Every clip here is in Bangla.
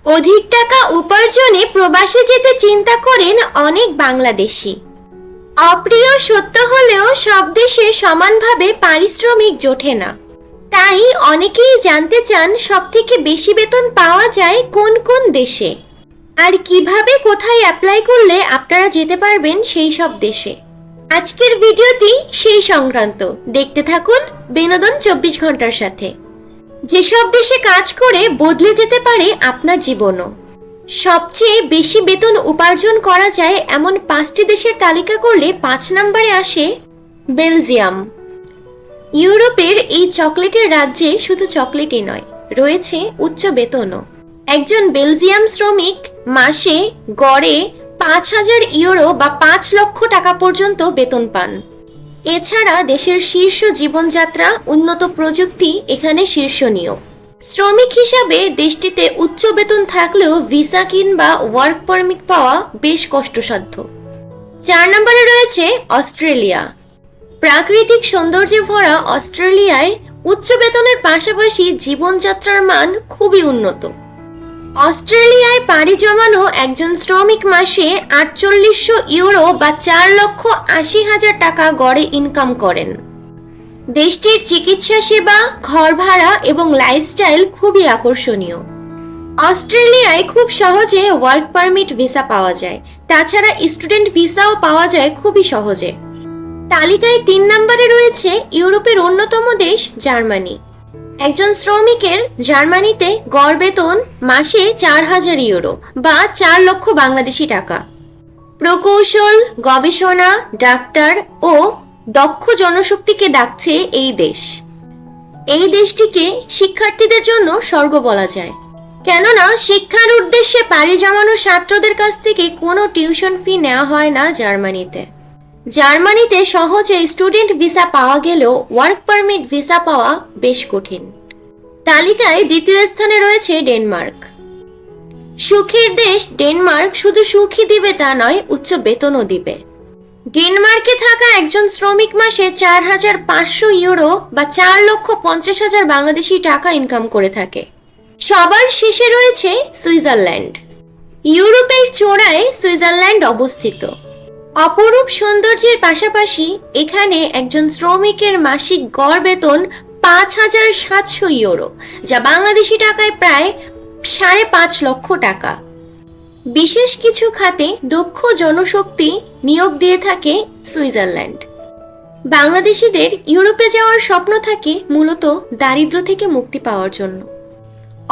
অধিক টাকা উপার্জনে প্রবাসে যেতে চিন্তা করেন অনেক বাংলাদেশি। অপ্রিয় সত্য হলেও সব দেশে সমানভাবে পারিশ্রমিক জোটে না। তাই অনেকেই জানতে চান সবথেকে বেশি বেতন পাওয়া যায় কোন কোন দেশে, আর কিভাবে কোথায় অ্যাপ্লাই করলে আপনারা যেতে পারবেন সেই সব দেশে। আজকের ভিডিওটি সেই সংক্রান্ত। দেখতে থাকুন বিনোদন 24 ঘন্টার সাথে। যেসব দেশে কাজ করে বদলে যেতে পারে আপনার জীবনও। সবচেয়ে বেশি বেতন উপার্জন করা যায় এমন 5টি দেশের তালিকা করলে 5 নম্বরে আসে বেলজিয়াম। ইউরোপের এই চকলেটের রাজ্যে শুধু চকলেটই নয়, রয়েছে উচ্চ বেতনও। একজন বেলজিয়াম শ্রমিক মাসে গড়ে 5,000 ইউরো বা 5 লক্ষ টাকা পর্যন্ত বেতন পান। এছাড়া দেশের শীর্ষ জীবনযাত্রা, উন্নত প্রযুক্তি এখানে শীর্ষনীয়। শ্রমিক হিসাবে দেশটিতে উচ্চ বেতন থাকলেও ভিসা কিংবা ওয়ার্ক পারমিট পাওয়া বেশ কষ্টসাধ্য। 4 নম্বরে রয়েছে অস্ট্রেলিয়া। প্রাকৃতিক সৌন্দর্যে ভরা অস্ট্রেলিয়ায় উচ্চ বেতনের পাশাপাশি জীবনযাত্রার মান খুবই উন্নত। অস্ট্রেলিয়ায় পাড়ি জমানো একজন শ্রমিক মাসে 4800 ইউরো বা 4,80,000 টাকা গড়ে ইনকাম করেন। দেশটির চিকিৎসা সেবা, ঘর ভাড়া এবং লাইফস্টাইল খুবই আকর্ষণীয়। অস্ট্রেলিয়ায় খুব সহজে ওয়ার্ক পারমিট ভিসা পাওয়া যায়, তাছাড়া স্টুডেন্ট ভিসাও পাওয়া যায় খুবই সহজে। তালিকায় 3 নম্বরে রয়েছে ইউরোপের অন্যতম দেশ জার্মানি। একজন শ্রমিকের জার্মানিতে গড় বেতন মাসে 4,000 ইউরো বা 4 লক্ষ বাংলাদেশি টাকা। প্রকৌশল, গবেষণা, ডাক্তার ও দক্ষ জনশক্তিকে ডাকছে এই দেশ। এই দেশটিকে শিক্ষার্থীদের জন্য স্বর্গ বলা যায়, কেননা শিক্ষার উদ্দেশ্যে পাড়ি জমানো ছাত্রদের কাছ থেকে কোনো টিউশন ফি নেওয়া হয় না জার্মানিতে। জার্মানিতে সহজে স্টুডেন্ট ভিসা পাওয়া গেলেও ওয়ার্ক পারমিট ভিসা পাওয়া বেশ কঠিন। তালিকায় 2য় স্থানে রয়েছে ডেনমার্ক। সুখের দেশ ডেনমার্ক শুধু সুখই দিবে তা নয়, উচ্চ বেতনও দিবে। ডেনমার্কে থাকা একজন শ্রমিক মাসে 4,500 ইউরো বা 4,50,000 বাংলাদেশি টাকা ইনকাম করে থাকে। সবার শেষে রয়েছে সুইজারল্যান্ড। ইউরোপের চূড়ায় সুইজারল্যান্ড অবস্থিত। অপরূপ সৌন্দর্যের পাশাপাশি এখানে একজন শ্রমিকের মাসিক গড় বেতন 5,700 ইউরো, যা বাংলাদেশি টাকায় প্রায় 5.5 লক্ষ টাকা। বিশেষ কিছু খাতে দক্ষ জনশক্তি নিয়োগ দিয়ে থাকে সুইজারল্যান্ড। বাংলাদেশিদের ইউরোপে যাওয়ার স্বপ্ন থাকে মূলত দারিদ্র্য থেকে মুক্তি পাওয়ার জন্য।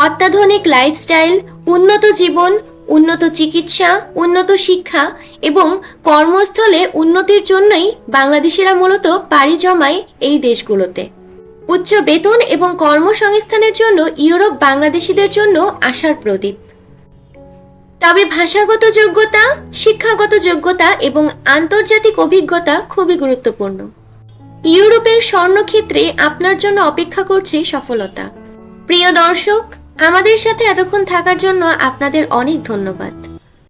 অত্যাধুনিক লাইফস্টাইল, উন্নত জীবন, উন্নত চিকিৎসা, উন্নত শিক্ষা এবং কর্মস্থলে উন্নতির জন্যই বাংলাদেশিরা মূলত পাড়ি জমায় এই দেশগুলোতে। উচ্চ বেতন এবং কর্মসংস্থানের জন্য ইউরোপ বাংলাদেশিদের জন্য আশার প্রদীপ। তবে ভাষাগত যোগ্যতা, শিক্ষাগত যোগ্যতা এবং আন্তর্জাতিক অভিজ্ঞতা খুবই গুরুত্বপূর্ণ। ইউরোপের স্বর্ণক্ষেত্রে আপনার জন্য অপেক্ষা করছে সফলতা। প্রিয় দর্শক, আমাদের সাথে এতক্ষণ থাকার জন্য আপনাদের অনেক ধন্যবাদ।